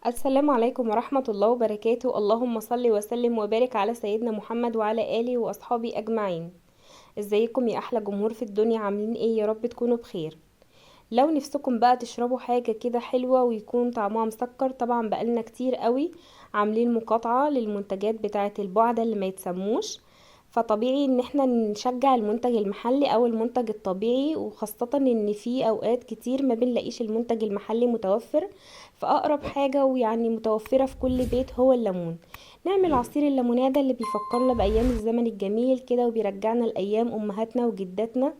السلام عليكم ورحمة الله وبركاته. اللهم صل وسلم وبارك على سيدنا محمد وعلى آله وأصحابه أجمعين. ازيكم يا أحلى جمهور في الدنيا؟ عاملين ايه؟ يا رب تكونوا بخير. لو نفسكم بقى تشربوا حاجة كده حلوة ويكون طعمها مسكر، طبعا بقالنا كتير قوي عاملين مقاطعة للمنتجات بتاعة البعدة اللي ما يتسموش، فطبيعي ان احنا نشجع المنتج المحلي او المنتج الطبيعي، وخاصة ان في اوقات كتير ما بنلاقيش المنتج المحلي متوفر. فاقرب حاجة ويعني متوفرة في كل بيت هو الليمون. نعمل عصير الليمونادة ده اللي بيفكرنا بايام الزمن الجميل كده وبيرجعنا لايام امهاتنا وجداتنا.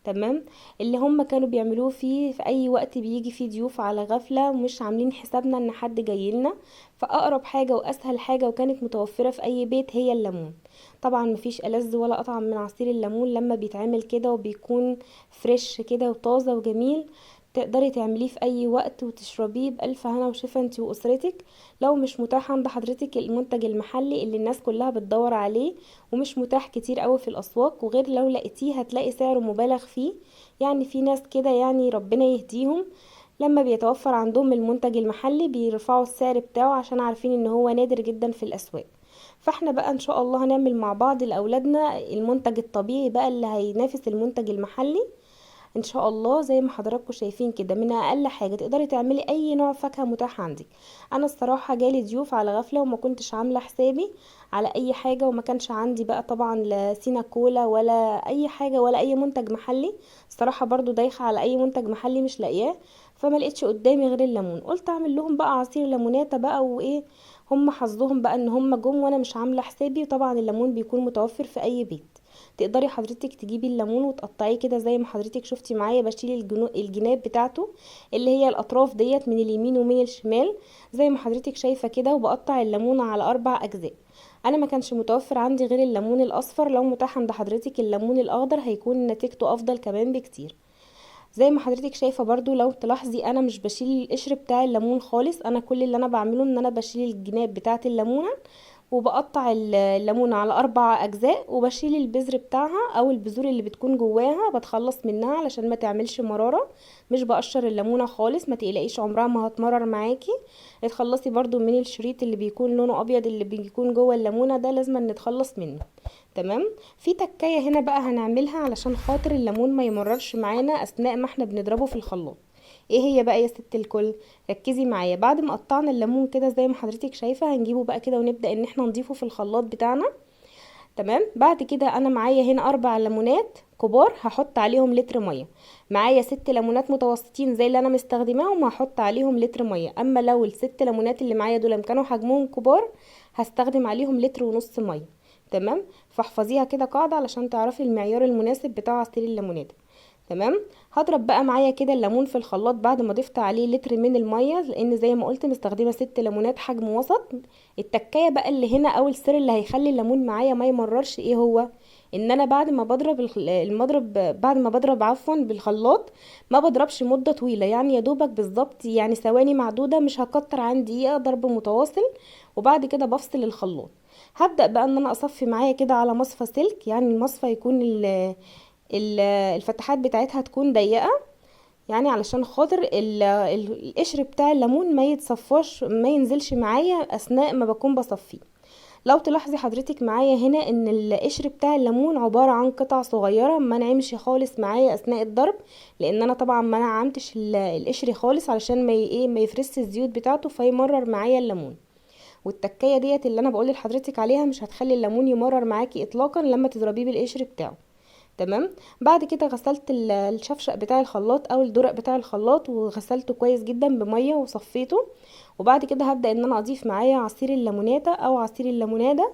تمام. اللي هم كانوا بيعملوه فيه في اي وقت بيجي فيه ضيوف على غفلة ومش عاملين حسابنا ان حد جاي لنا. فاقرب حاجة واسهل حاجة وكانت متوفرة في اي بيت هي الليمون. طبعا مفيش ألذ ولا اطعم من عصير الليمون لما بيتعمل كده وبيكون فريش كده وطازة وجميل. تقدري تعمليه في اي وقت وتشربيه بألف هنا وشفا انتي واسرتك. لو مش متاح عند حضرتك المنتج المحلي اللي الناس كلها بتدور عليه ومش متاح كتير قوي في الاسواق، وغير لو لقيتيه هتلاقي سعره مبالغ فيه. يعني في ناس كده يعني ربنا يهديهم، لما بيتوفر عندهم المنتج المحلي بيرفعوا السعر بتاعه عشان عارفين ان هو نادر جدا في الاسواق. فاحنا بقى ان شاء الله هنعمل مع بعض لاولادنا المنتج الطبيعي بقى اللي هينافس المنتج المحلي ان شاء الله. زي ما حضراتكم شايفين كده، من اقل حاجه تقدري تعملي اي نوع فاكهه متاح عندك. انا الصراحه جالي ضيوف على غفله وما كنتش عامله حسابي على اي حاجه، وما كانش عندي بقى طبعا لا سينا كولا ولا اي حاجه ولا اي منتج محلي. الصراحه برضو دايخه على اي منتج محلي مش لاقياه. فما لقيتش قدامي غير الليمون، قلت اعمل لهم بقى عصير ليموناته بقى وايه. هم حظهم بقى ان هم جم وانا مش عامله حسابي، وطبعا الليمون بيكون متوفر في اي بيت. تقدري حضرتك تجيبي الليمون وتقطعيه كده زي ما حضرتك شفتي معايا، بشيل الجناب بتاعته اللي هي الاطراف ديت من اليمين ومن الشمال زي ما حضرتك شايفة كده، وبقطع الليمون على 4 اجزاء. انا ما كانش متوفر عندي غير الليمون الاصفر، لو متاح عند حضرتك الليمون الاخضر هيكون نتيجته افضل كمان بكتير. زي ما حضرتك شايفة برضو لو تلاحظي انا مش بشيل القشر بتاع الليمون خالص، انا كل اللي انا بعمله ان انا بشيل الجناب بتاعة الليمونة، وبقطع الليمونة على 4 اجزاء، وبشيل البذر بتاعها او البذور اللي بتكون جواها بتخلص منها علشان ما تعملش مرارة. مش بقشر الليمونة خالص، ما تقلقيش عمرها ما هتمرر معاكي. اتخلصي برضو من الشريط اللي بيكون لونه ابيض اللي بيكون جوه الليمونة ده، لازم نتخلص منه. تمام. في تكاية هنا بقى هنعملها علشان خاطر الليمون ما يمررش معانا اثناء ما احنا بنضربه في الخلاط. ايه هي بقى يا ست الكل؟ ركزي معايا. بعد ما قطعنا الليمون كده زي ما حضرتك شايفة هنجيبه بقى كده ونبدأ ان احنا نضيفه في الخلاط بتاعنا. تمام. بعد كده انا معايا هنا 4 ليمونات كبار هحط عليهم لتر مية. معايا 6 ليمونات متوسطين زي اللي انا مستخدماهم هحط عليهم لتر مية. اما لو ال6 ليمونات اللي معايا دول كانوا حجمهم كبار هستخدم عليهم لتر ونص مية. تمام. فاحفظيها كده قاعدة علشان تعرفي المعيار المناسب بتاع عصير الليمونات. تمام. هضرب بقى معايا كده الليمون في الخلاط بعد ما ضفت عليه لتر من المية، لان زي ما قلت مستخدمة 6 ليمونات حجم وسط. التكاية بقى اللي هنا او السر اللي هيخلي الليمون معايا ما يمررش ايه هو؟ ان انا بعد ما بضرب المضرب، بعد ما بضرب عفوا بالخلاط، ما بضربش مدة طويلة، يعني يا دوبك بالظبط يعني ثواني معدودة، مش هكتر عن دقيقة ضرب متواصل. وبعد كده بفصل الخلاط. هبدأ بقى ان انا اصفي معايا كده على مصفى سلك، يعني المصفى يكون الفتحات بتاعتها تكون ضيقة، يعني علشان خاطر القشر بتاع الليمون ما يتصفاش ما ينزلش معايا اثناء ما بكون بصفيه. لو تلاحظي حضرتك معايا هنا ان القشر بتاع الليمون عبارة عن قطع صغيرة ما نعمش خالص معايا اثناء الضرب، لان انا طبعا ما نعمتش القشر خالص علشان ما يفرس الزيوت بتاعته فيمرر معايا الليمون. والتكايه ديت اللي انا بقول لحضرتك عليها مش هتخلي الليمون يمرر معاكي اطلاقا لما تضربيه بالقشر بتاعه. تمام. بعد كده غسلت الشفشق بتاع الخلاط او الدرق بتاع الخلاط وغسلته كويس جدا بميه وصفيته. وبعد كده هبدا ان انا اضيف معايا عصير الليموناتا او عصير الليموناده.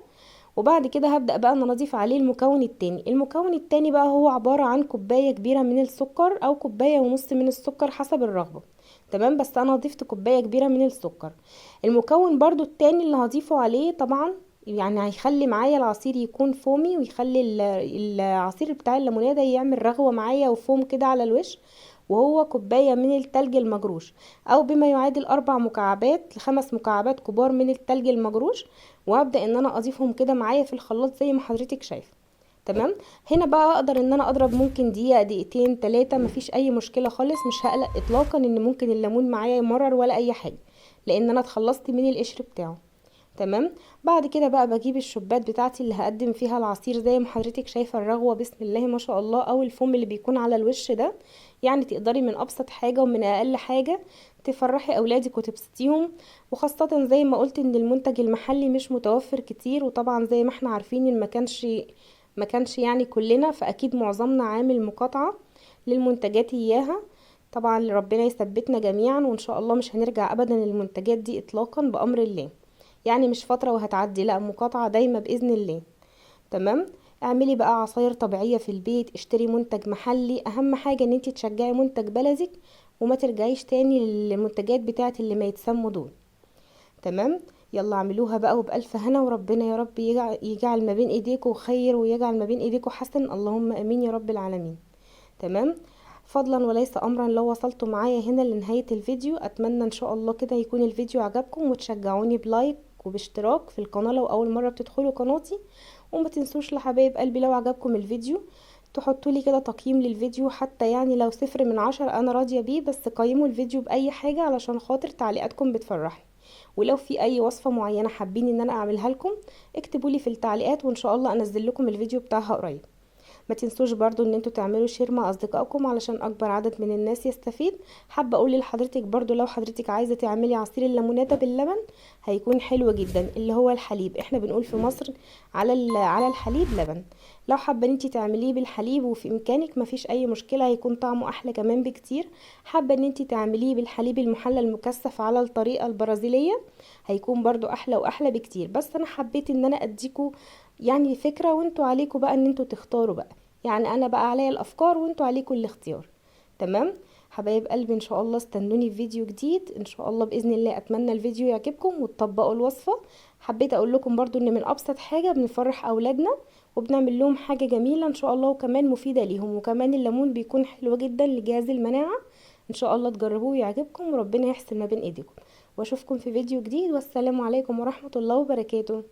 وبعد كده هبدا بقى ان انا اضيف عليه المكون التاني بقى هو عباره عن كوبايه كبيره من السكر او كوبايه ونص من السكر حسب الرغبه. تمام. بس انا ضفت كوبايه كبيره من السكر. المكون برضو التاني اللي هضيفه عليه طبعا يعني هيخلي معايا العصير يكون فومي، ويخلي العصير بتاع الليمونيه ده يعمل رغوه معايا وفوم كده على الوش. وهو كوبايه من التلج المجروش، او بما يعادل 4 مكعبات ل5 مكعبات كبار من التلج المجروش. وابدا ان انا اضيفهم كده معايا في الخلاط زي ما حضرتك شايفه. تمام. هنا بقى اقدر ان انا اضرب ممكن دقيقه دقيقتين 3، مفيش اي مشكله خالص، مش هقلق اطلاقا ان ممكن الليمون معايا يمرر ولا اي حاجه. لان انا اتخلصت من القشر بتاعه. تمام. بعد كده بقى بجيب الشوبات بتاعتي اللي هقدم فيها العصير، زي ما حضرتك شايفة الرغوة بسم الله ما شاء الله، او الفوم اللي بيكون على الوش ده. يعني تقدري من ابسط حاجة ومن اقل حاجة تفرحي اولادك وتبسطيهم. وخاصة زي ما قلت ان المنتج المحلي مش متوفر كتير، وطبعا زي ما احنا عارفين ان ما كانش يعني كلنا، فاكيد معظمنا عامل مقاطعة للمنتجات اياها. طبعا ربنا يثبتنا جميعا، وان شاء الله مش هنرجع ابدا للمنتجات دي اطلاقا بامر الله. يعني مش فترة وهتعدي، لا، مقاطعة دايمة بإذن الله. تمام. اعملي بقى عصاير طبيعية في البيت، اشتري منتج محلي، اهم حاجة ان انتي تشجعي منتج بلدك وما ترجعيش تاني للمنتجات بتاعت اللي ما يتسموا دول. تمام. يلا اعملوها بقى وبألف هنا، وربنا يا رب يجعل ما بين ايديكوا خير، ويجعل ما بين ايديكوا حسن، اللهم امين يا رب العالمين. تمام. فضلا وليس امرا، لو وصلتوا معايا هنا لنهاية الفيديو اتمنى ان شاء الله كده يكون الفيديو عجبكم، وتشجعوني بلايك وباشتراك في القناة لو اول مرة بتدخلوا قناتي. وما تنسوش لحبايب قلبي لو عجبكم الفيديو تحطوا لي كده تقييم للفيديو، حتى يعني لو 0 من 10 انا راضية بيه، بس قيموا الفيديو باي حاجة علشان خاطر تعليقاتكم بتفرحني. ولو في اي وصفة معينة حابين ان انا اعملها لكم اكتبوا لي في التعليقات، وان شاء الله انزل لكم الفيديو بتاعها قريب. ما تنسوش برضو ان انتوا تعملوا شير مع اصدقائكم علشان اكبر عدد من الناس يستفيد. حابه اقول لحضرتك برضو لو حضرتك عايزه تعملي عصير الليموناده باللبن هيكون حلو جدا، اللي هو الحليب، احنا بنقول في مصر على الحليب لبن. لو حابه ان انتي تعمليه بالحليب وفي امكانك مفيش اي مشكله، هيكون طعمه احلى كمان بكتير. حابه ان انتي تعمليه بالحليب المحلى المكثف على الطريقه البرازيليه هيكون برضو احلى واحلى بكتير. بس انا حبيت ان انا اديكوا يعني فكره، وانتوا عليكوا بقى ان انتوا تختاروا بقى. يعني انا بقى عليا الافكار وانتوا عليكم الاختيار. تمام. حبايب قلبي ان شاء الله استنوني في فيديو جديد ان شاء الله باذن الله. اتمنى الفيديو يعجبكم وتطبقوا الوصفه. حبيت اقول لكم برضو ان من ابسط حاجه بنفرح اولادنا وبنعمل لهم حاجه جميله ان شاء الله، وكمان مفيده ليهم، وكمان الليمون بيكون حلو جدا لجهاز المناعه. ان شاء الله تجربوه ويعجبكم، وربنا يحسن ما بين ايديكم. واشوفكم في فيديو جديد، والسلام عليكم ورحمه الله وبركاته.